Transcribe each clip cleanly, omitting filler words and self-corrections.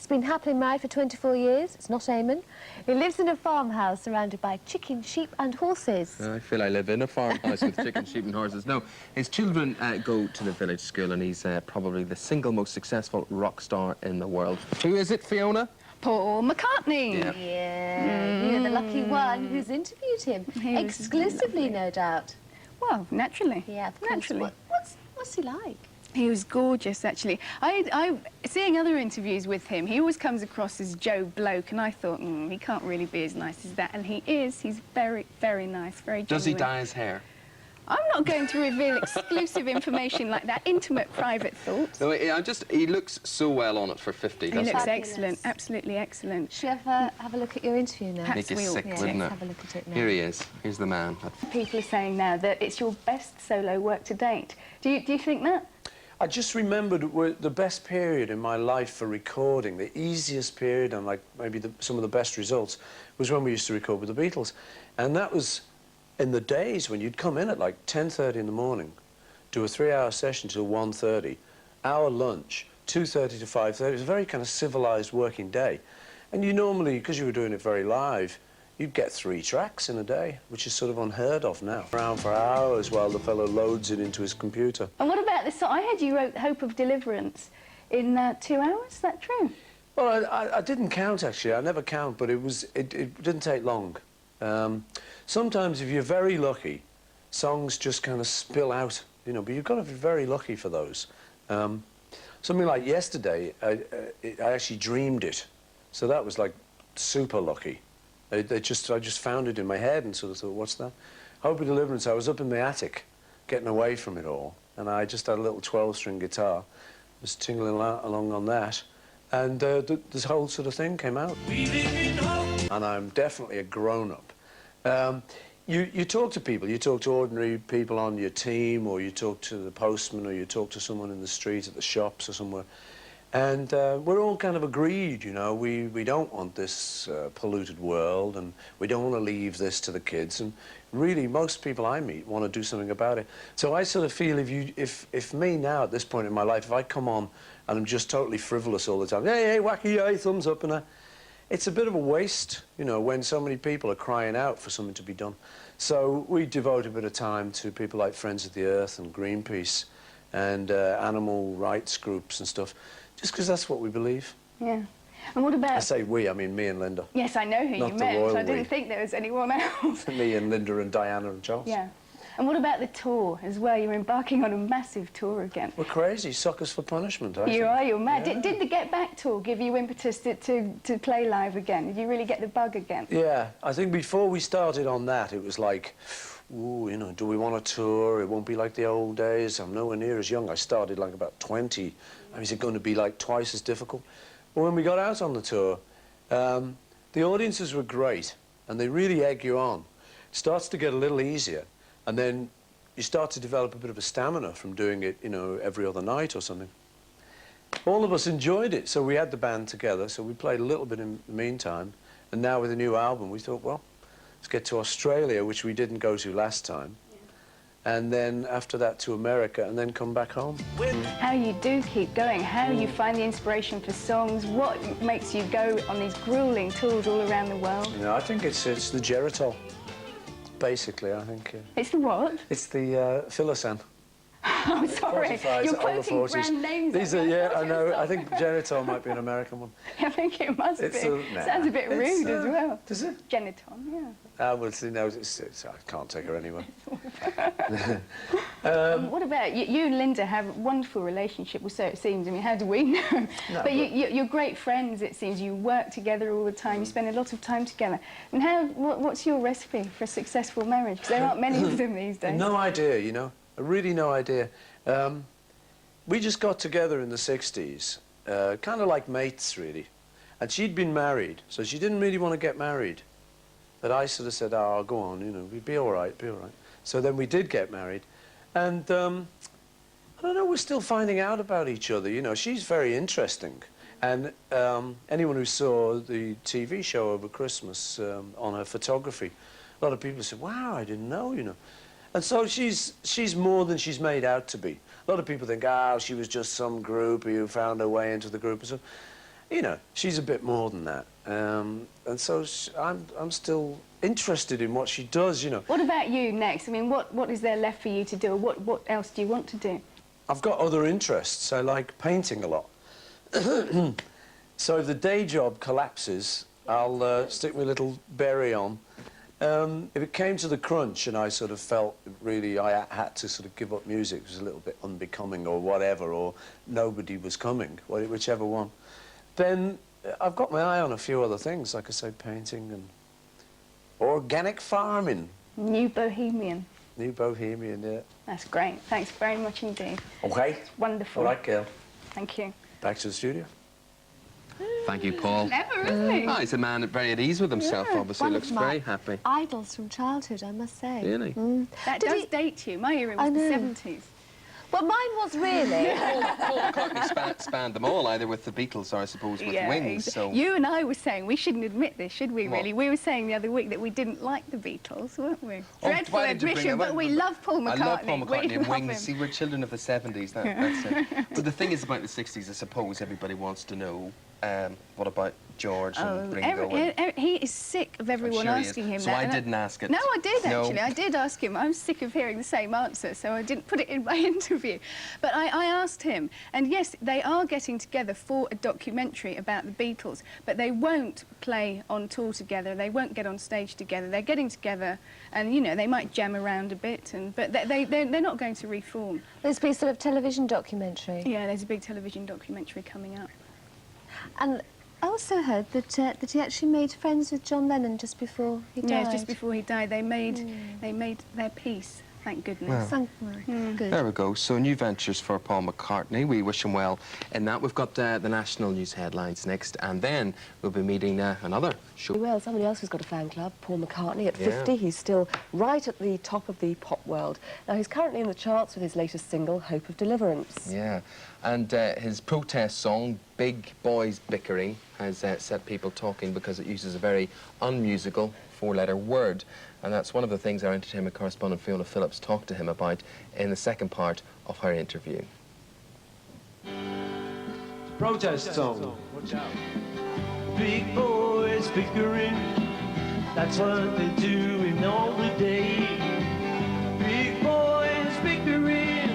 He's been happily married for 24 years. It's not Eamon. He lives in a farmhouse surrounded by chicken, sheep and horses. I feel I live in a farmhouse with chicken, sheep and horses. No, his children go to the village school and he's probably the single most successful rock star in the world. Who is it, Fiona? Paul McCartney. Yeah. You're the lucky one who's interviewed him. Exclusively, no doubt. Well, naturally. Yeah, of course. Naturally. What's he like? He was gorgeous, actually. Seeing other interviews with him, he always comes across as Joe Bloke, and I thought, he can't really be as nice as that. And he is. He's very, very nice, very genuine. Does he dye his hair? I'm not going to reveal exclusive information like that, intimate, private thoughts. No, he looks so well on it for 50, doesn't he? He looks excellent, absolutely excellent. Should we have a look at your interview now? Make you sick, wouldn't it? Have a look at it now. Here he is. Here's the man. People are saying now that it's your best solo work to date. Do you think that? I just remembered the best period in my life for recording, the easiest period and like maybe some of the best results was when we used to record with the Beatles. And that was in the days when you'd come in at like 10:30 in the morning, do a 3-hour session till 1:30, hour lunch, 2:30 to 5:30. It was a very kind of civilized working day. And you normally, because you were doing it very live, you'd get 3 tracks in a day, which is sort of unheard of now. Around for hours while the fellow loads it into his computer. And what about this? I heard you wrote Hope of Deliverance in 2 hours. Is that true? Well, I didn't count, actually. I never count, but it didn't take long. Sometimes, if you're very lucky, songs just kind of spill out, you know, but you've got to be very lucky for those. Something like Yesterday, I actually dreamed it, so that was, like, super lucky. I just found it in my head and sort of thought, what's that? Hope of Deliverance, I was up in the attic, getting away from it all, and I just had a little 12-string guitar, was tingling along on that, and this whole sort of thing came out. And I'm definitely a grown-up. You talk to people, you talk to ordinary people on your team, or you talk to the postman, or you talk to someone in the street at the shops or somewhere, and we're all kind of agreed, you know, we don't want this polluted world, and we don't want to leave this to the kids, and really most people I meet want to do something about it. So I sort of feel if me now at this point in my life, if I come on and I'm just totally frivolous all the time, hey, wacky, hey, thumbs up, and it's a bit of a waste, you know, when so many people are crying out for something to be done. So we devote a bit of time to people like Friends of the Earth and Greenpeace and animal rights groups and stuff, just because that's what we believe. Yeah. And what about... I say we, I mean me and Linda. Yes, I know who you meant. I didn't think there was anyone else. Me and Linda and Diana and Charles. Yeah. And what about the tour as well? You're embarking on a massive tour again. We're crazy, suckers for punishment, I think. You're mad. Yeah. Did the Get Back tour give you impetus to play live again? Did you really get the bug again? Yeah, I think before we started on that, it was like, ooh, you know, do we want a tour? It won't be like the old days. I'm nowhere near as young. I started like about 20. I mean, is it going to be like twice as difficult? But when we got out on the tour, the audiences were great, and they really egg you on. It starts to get a little easier. And then you start to develop a bit of a stamina from doing it, you know, every other night or something. All of us enjoyed it, so we had the band together, so we played a little bit in the meantime. And now with a new album, we thought, well, let's get to Australia, which we didn't go to last time. Yeah. And then after that to America, and then come back home. How you do keep going, how you find the inspiration for songs, what makes you go on these grueling tours all around the world? You know, I think it's the Geritol. Basically, I think. It's the what? It's the Filosan. I'm sorry, you're quoting brand names. These are, yeah, I know. I think Geritol might be an American one. I think it must be. Sounds a bit rude as well. Does it? Geniton, yeah. Well, see, no, I can't take her anywhere. What about you and Linda have a wonderful relationship, well, so it seems. I mean, how do we know? No, but you're great friends, it seems. You work together all the time. You spend a lot of time together. And what's your recipe for a successful marriage? Because there aren't many of them these days. No idea, you know. Really no idea. We just got together in the 60s, kind of like mates, really. And she'd been married, so she didn't really want to get married. But I sort of said, oh, go on, you know, we'd be all right, be all right. So then we did get married. And, I don't know, we're still finding out about each other, you know. She's very interesting. And anyone who saw the TV show over Christmas on her photography, a lot of people said, wow, I didn't know, you know. And so she's more than she's made out to be. A lot of people think, oh, she was just some groupie who found her way into the group and so. you know, she's a bit more than that. And so I'm still interested in what she does, you know. What about you next? I mean, what is there left for you to do? Or what else do you want to do? I've got other interests. I like painting a lot. So if the day job collapses, I'll stick my little berry on. If it came to the crunch and I sort of felt really I had to sort of give up music, it was a little bit unbecoming or whatever, or nobody was coming, whichever one, then I've got my eye on a few other things, like I say, painting and organic farming. New Bohemian. New Bohemian, yeah. That's great. Thanks very much indeed. OK. It's wonderful. All right, Gail. Thank you. Back to the studio. Thank you, Paul. Clever, isn't he? Oh, he's a man very at ease with himself, obviously. One of Looks my very happy. idols from childhood, I must say. Really? That Did does he- date you. My era was I the know. 70s. Well, mine was really. Paul McCartney spanned them all, either with the Beatles or, I suppose, with Wings, so... You and I were saying, we shouldn't admit this, should we, What? really? We were saying the other week that we didn't like the Beatles, weren't we? Dreadful why did you bring admission, it? but we love Paul McCartney. I love Paul We McCartney and love Wings. him. See, we're children of the 70s, that's it. But the thing is about the 60s, I suppose everybody wants to know, what about George and Ringo? He is sick of everyone sure he is. asking him So that. I and didn't ask it. No, I did, No. actually. I did ask him. I'm sick of hearing the same answer, so I didn't put it in my interview. But I asked him, and yes, they are getting together for a documentary about the Beatles, but they won't play on tour together. They won't get on stage together. They're getting together, and, you know, they might jam around a bit, but they're not going to reform. There's been sort of television documentary. Yeah, there's a big television documentary coming up. And I also heard that he actually made friends with John Lennon just before he died. Yeah, just before he died, they made their peace. Thank goodness. Good. There we go. So new ventures for Paul McCartney. We wish him well in that. We've got the national news headlines next, and then we'll be meeting another show. Well, somebody else who's got a fan club, Paul McCartney. At Yeah. 50, he's still right at the top of the pop world. Now, he's currently in the charts with his latest single, Hope of Deliverance. Yeah, and his protest song, Big Boys Bickering, has set people talking because it uses a very unmusical four-letter word. And that's one of the things our entertainment correspondent Fiona Phillips talked to him about in the second part of her interview. Protest song. Big boys bickering, that's what they're doing all the day. Big boys bickering,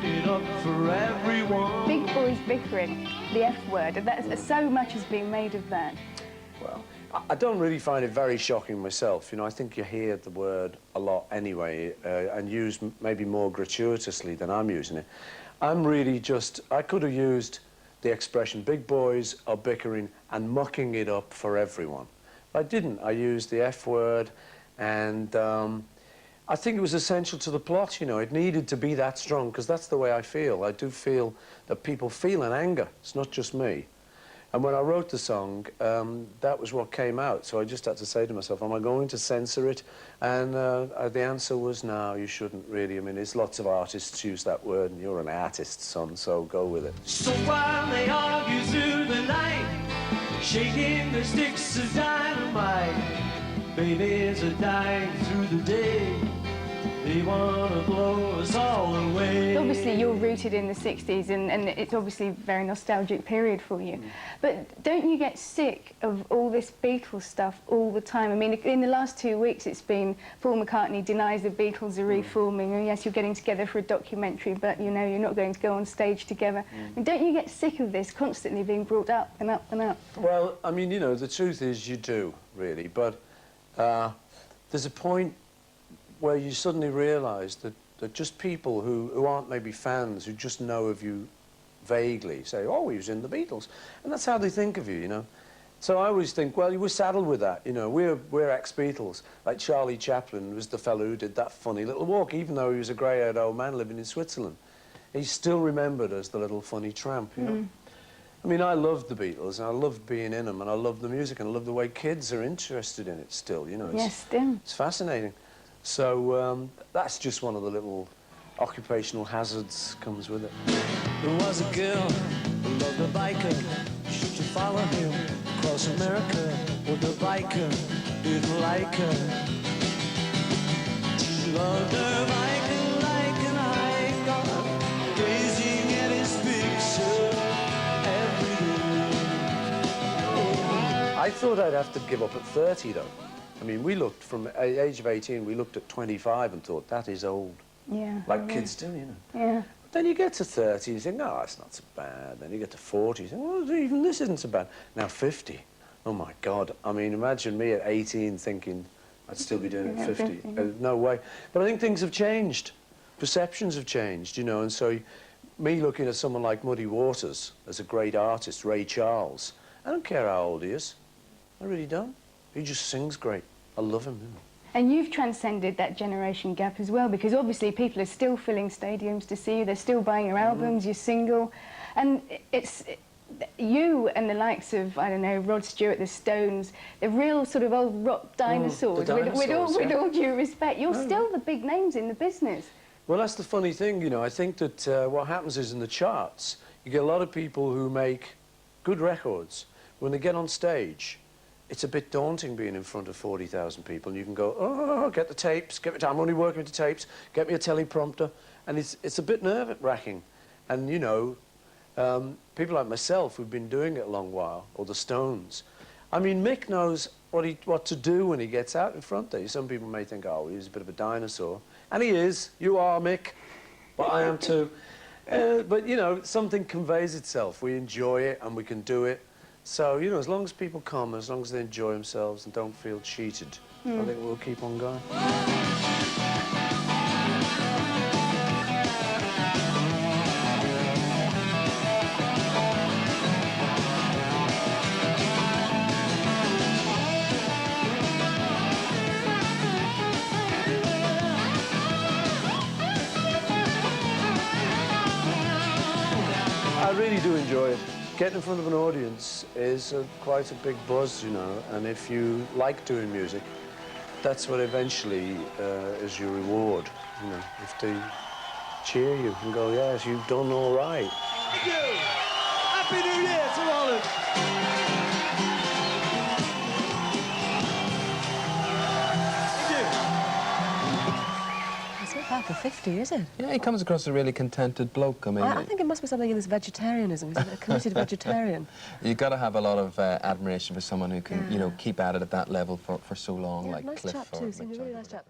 it up for everyone. Big boys bickering, the F word. So much has been made of that. Well, I don't really find it very shocking myself. You know, I think you hear the word a lot anyway, and used maybe more gratuitously than I'm using it. I'm really just, I could have used the expression big boys are bickering and mucking it up for everyone. I didn't. I used the F word, and I think it was essential to the plot, you know. It needed to be that strong, because that's the way I feel. I do feel that people feel an anger. It's not just me. And when I wrote the song, that was what came out. So I just had to say to myself, am I going to censor it? And the answer was, no, you shouldn't really. I mean, there's lots of artists use that word, and you're an artist, son, so go with it. So while they argue through the night, shaking their sticks of dynamite, babies are dying through the day. They want to blow us all away. Obviously, you're rooted in the 60s, and it's obviously a very nostalgic period for you. But don't you get sick of all this Beatles stuff all the time? I mean, in the last 2 weeks, it's been Paul McCartney denies the Beatles are reforming, and yes, you're getting together for a documentary, but, you know, you're not going to go on stage together. I mean, don't you get sick of this constantly being brought up and up and up? Well, I mean, you know, the truth is you do, really. But there's a point where you suddenly realise that just people who aren't maybe fans, who just know of you vaguely, say, oh, he was in the Beatles. And that's how they think of you, you know. So I always think, well, you were saddled with that, you know. We're ex-Beatles. Like Charlie Chaplin was the fellow who did that funny little walk, even though he was a grey-haired old man living in Switzerland. He's still remembered as the little funny tramp, you know. I mean, I loved the Beatles, and I loved being in them, and I loved the music, and I love the way kids are interested in it still, you know. Yes, Tim. It's fascinating. So that's just one of the little occupational hazards comes with it. There was a girl who loved a biker. She used to follow him across America, but the biker didn't like her. She loved her biker like an icon, gazing at his picture every day. I thought I'd have to give up at 30, though. I mean, we looked, from the age of 18, we looked at 25 and thought, that is old. Yeah. Like kids do, you know. Yeah. Then you get to 30, you think, oh, it's not so bad. Then you get to 40, you think, well, even this isn't so bad. Now 50, oh my God. I mean, imagine me at 18 thinking I'd still be doing it at 50. No way. But I think things have changed. Perceptions have changed, you know, and so me looking at someone like Muddy Waters as a great artist, Ray Charles, I don't care how old he is. I really don't. He just sings great. I love him. You know. And you've transcended that generation gap as well, because obviously people are still filling stadiums to see you, they're still buying your albums, your single, and it's you and the likes of, I don't know, Rod Stewart, the Stones, the real sort of old rock dinosaurs, with all due respect, you're still the big names in the business. Well, that's the funny thing, you know. I think that what happens is in the charts, you get a lot of people who make good records. When they get on stage, it's a bit daunting being in front of 40,000 people, and you can go, oh, get the tapes, I'm only working with the tapes, get me a teleprompter, and it's a bit nerve-wracking. And, you know, people like myself who've been doing it a long while, or the Stones, I mean, Mick knows what to do when he gets out in front there. Some people may think, oh, he's a bit of a dinosaur. And he is. You are, Mick. But I am too. But, you know, something conveys itself. We enjoy it and we can do it. So, you know, as long as people come, as long as they enjoy themselves and don't feel cheated, I think we'll keep on going. I really do enjoy it. Getting in front of an audience is quite a big buzz, you know, and if you like doing music, that's what eventually is your reward, you know, if they cheer you and go, yes, you've done all right. Thank you. Happy New Year to Holland. It's not bad for 50, is it? Yeah, he comes across as a really contented bloke. I mean, I think it must be something in this vegetarianism. He's a committed vegetarian. you've got to have a lot of admiration for someone who can, you know, keep at it at that level for so long, Yeah, like nice Cliff chap or too. Seems a Mick really Jagger. nice chap.